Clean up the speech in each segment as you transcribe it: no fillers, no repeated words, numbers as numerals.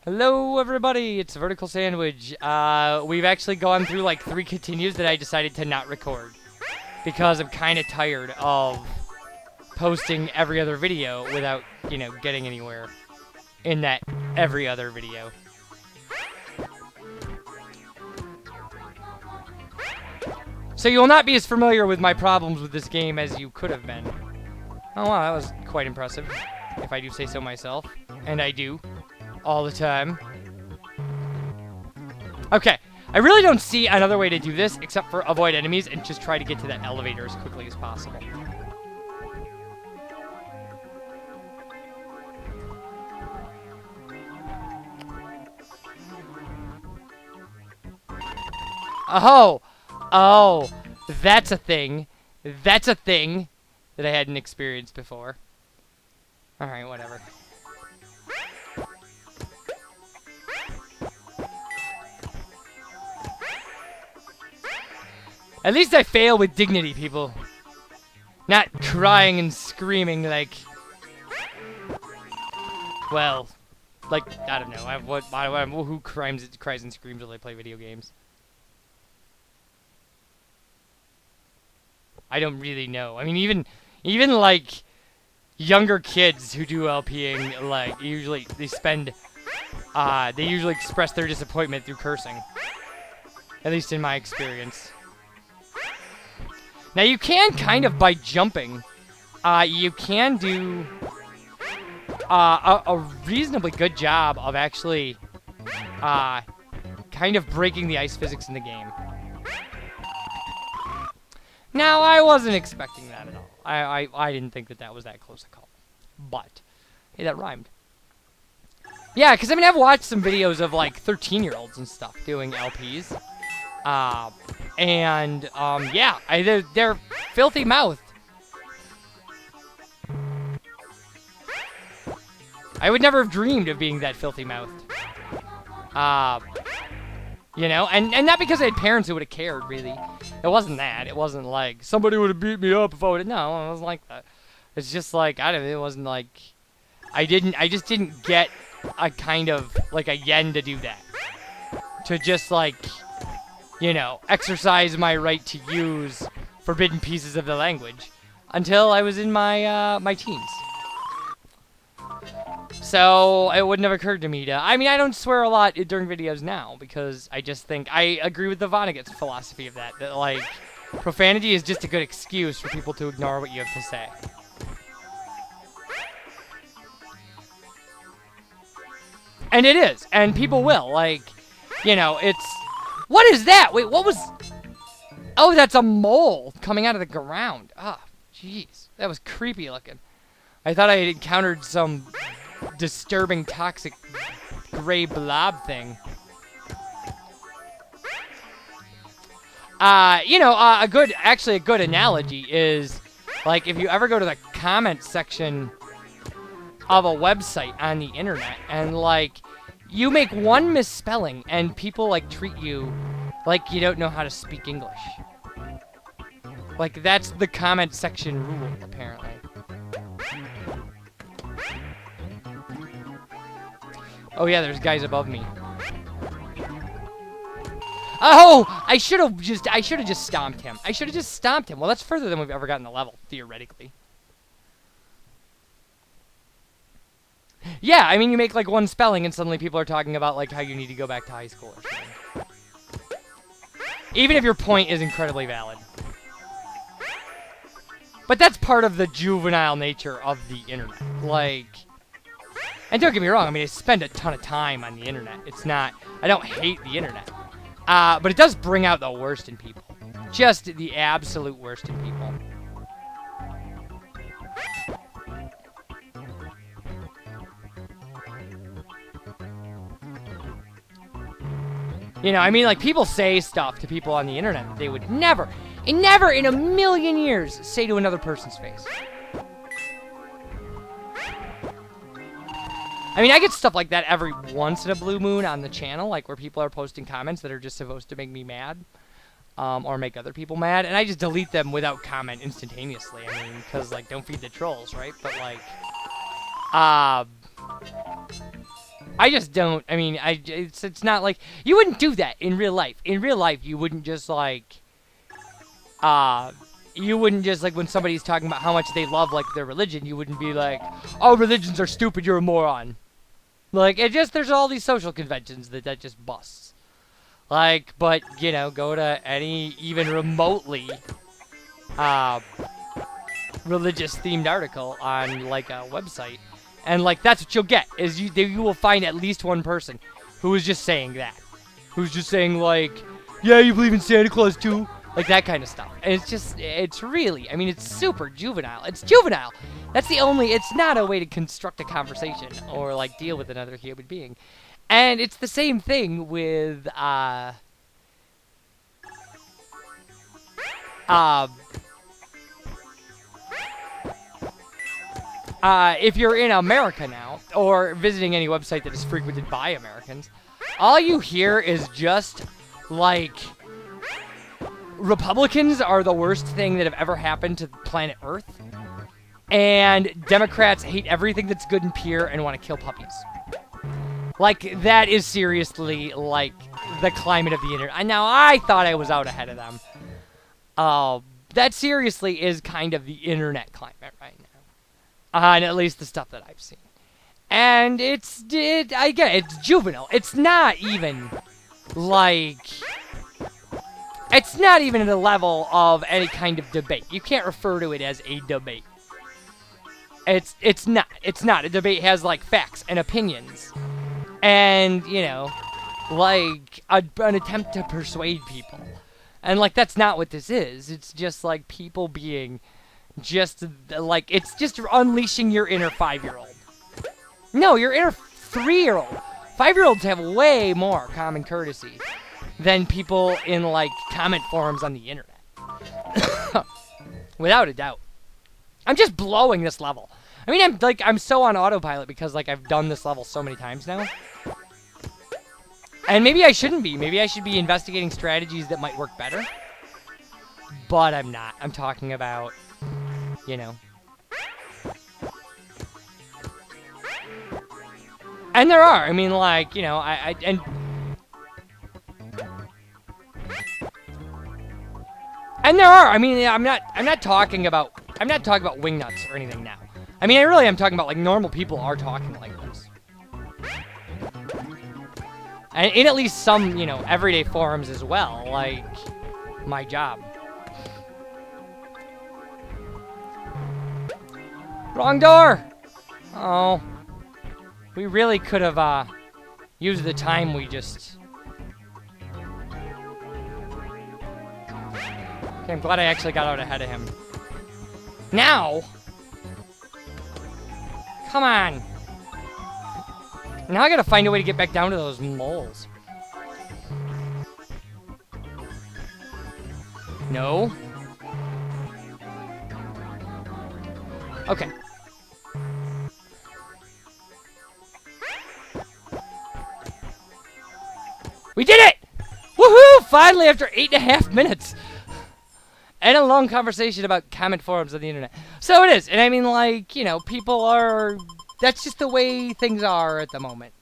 Hello, everybody. It's VerticalSandwich. We've actually gone through like 3 continues that I decided to not record because I'm kind of tired of posting every other video without, getting anywhere in that every other video. So you will not be as familiar with my problems with this game as you could have been. Oh wow, that was quite impressive, if I do say so myself. And I do. All the time. Okay, I really don't see another way to do this except for avoid enemies and just try to get to that elevator as quickly as possible. Oh, that's a thing. That's a thing that I hadn't experienced before. Alright, whatever. At least I fail with dignity, people. Not crying and screaming like... Well, like, I don't know. Who cries and screams while they play video games? I don't really know. I mean, even like, younger kids who do LPing, like, usually they usually express their disappointment through cursing. At least in my experience. Now you can kind of, by jumping, you can do a reasonably good job of actually kind of breaking the ice physics in the game. Now, I wasn't expecting that at all. I didn't think that was that close a call. But, hey, that rhymed. Yeah, because, I mean, I've watched some videos of, like, 13-year-olds and stuff doing LPs. Yeah, they're filthy mouthed. I would never have dreamed of being that filthy mouthed. And not because I had parents who would have cared, really. It wasn't that. It wasn't like, somebody would have beat me up if I would have... No, it wasn't like that. It's just like, I don't know, it wasn't like... I just didn't get a kind of, like, a yen to do that. To just, like... exercise my right to use forbidden pieces of the language until I was in my my teens. So it wouldn't have occurred to me to. I mean, I don't swear a lot during videos now because I just think I agree with the Vonnegut's philosophy of that like profanity is just a good excuse for people to ignore what you have to say. And it is, and people will it's. What is that? Wait, what was... Oh, that's a mole coming out of the ground. Ah, jeez. That was creepy looking. I thought I had encountered some disturbing, toxic, gray blob thing. A good analogy is, like, if you ever go to the comment section of a website on the internet and, like... You make one misspelling, and people, like, treat you like you don't know how to speak English. Like, that's the comment section rule, apparently. Oh, yeah, there's guys above me. Oh! I should have just stomped him. Well, that's further than we've ever gotten the level, theoretically. Yeah, I mean, you make, like, one spelling and suddenly people are talking about, like, how you need to go back to high school or something. Even if your point is incredibly valid. But that's part of the juvenile nature of the internet. Like, and don't get me wrong, I mean, I spend a ton of time on the internet. It's not, I don't hate the internet. But it does bring out the worst in people. Just the absolute worst in people. I mean, like, people say stuff to people on the internet that they would never in a million years say to another person's face. I mean, I get stuff like that every once in a blue moon on the channel, like where people are posting comments that are just supposed to make me mad, or make other people mad, and I just delete them without comment instantaneously. I mean, because, like, don't feed the trolls, right? But, like, I just don't. I mean, it's not like you wouldn't do that in real life. In real life, you wouldn't just like you wouldn't just like when somebody's talking about how much they love like their religion, you wouldn't be like, "Oh, religions are stupid. You're a moron." Like it just there's all these social conventions that just busts. Like, but you know, go to any even remotely religious themed article on like a website. And, like, that's what you'll get, is you will find at least one person who is just saying that. Who's just saying, like, yeah, you believe in Santa Claus, too? Like, that kind of stuff. And it's just, it's really, I mean, it's super juvenile. It's juvenile! That's the only, it's not a way to construct a conversation or, like, deal with another human being. And it's the same thing with, if you're in America now, or visiting any website that is frequented by Americans, all you hear is just, like, Republicans are the worst thing that have ever happened to planet Earth, and Democrats hate everything that's good and pure and want to kill puppies. Like, that is seriously, like, the climate of the internet. Now, I thought I was out ahead of them. That seriously is kind of the internet climate right now. And at least the stuff that I've seen. And I get it, it's juvenile. It's not even, like, it's not even at a level of any kind of debate. You can't refer to it as a debate. It's not. A debate has, like, facts and opinions. And, you know, like, an attempt to persuade people. And, like, that's not what this is. It's just, like, people being just, like, it's just unleashing your inner 5-year-old. No, your inner 3-year-old. 5-year-olds have way more common courtesy than people in, like, comment forums on the internet. Without a doubt. I'm just blowing this level. I mean, I'm so on autopilot because, like, I've done this level so many times now. And maybe I shouldn't be. Maybe I should be investigating strategies that might work better. But I'm not. I'm talking about, you know. And there are. I mean, like, you know, and there are. I mean, I'm not talking about wingnuts or anything now. I mean, I really am talking about, like, normal people are talking like this. And in at least some, you know, everyday forums as well, like my job. Wrong door! Oh. We really could have, used the time we just... Okay, I'm glad I actually got out ahead of him. Now! Come on! Now I gotta find a way to get back down to those moles. No. Okay. We did it! Woohoo! Finally, after 8.5 minutes. And a long conversation about comment forums on the internet. So it is. And I mean, like, you know, people are... That's just the way things are at the moment.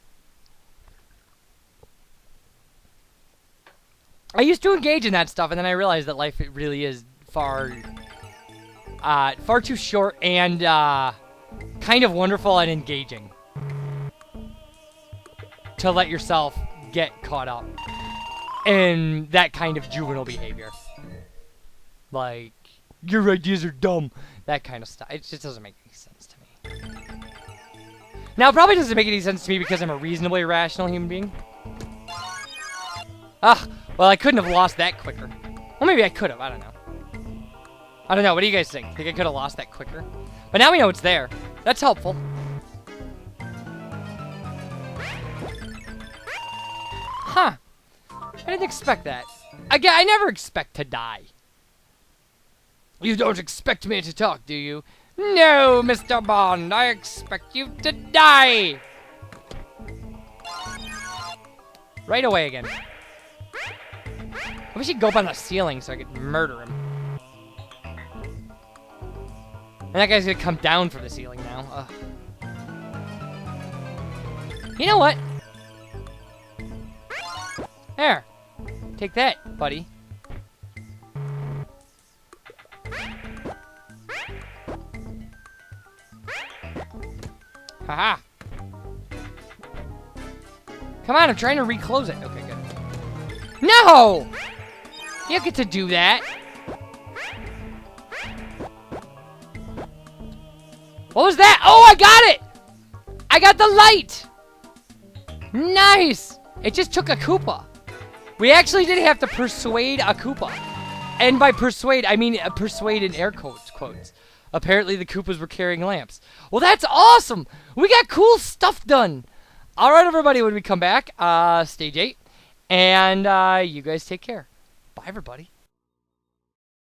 I used to engage in that stuff, and then I realized that life really is far too short and kind of wonderful and engaging to let yourself get caught up in that kind of juvenile behavior. Like, your ideas are dumb. That kind of stuff. It just doesn't make any sense to me. Now, it probably doesn't make any sense to me because I'm a reasonably rational human being. Ah, well, I couldn't have lost that quicker. Well, maybe I could have. I don't know. I don't know. What do you guys think? Think I could have lost that quicker? But now we know it's there. That's helpful. Huh. I didn't expect that. Again, I never expect to die. You don't expect me to talk, do you? No, Mr. Bond, I expect you to die! Right away again. I wish he'd go up on the ceiling so I could murder him. And that guy's gonna come down from the ceiling now. Ugh. You know what? There. Take that, buddy. Haha. Come on, I'm trying to reclose it. Okay, good. No! You don't get to do that. What was that? Oh, I got it! I got the light! Nice! It just took a Koopa. We actually did have to persuade a Koopa. And by persuade, I mean persuade in air quotes. Apparently the Koopas were carrying lamps. Well, that's awesome! We got cool stuff done! Alright, everybody, when we come back, stage 8. And you guys take care. Bye, everybody.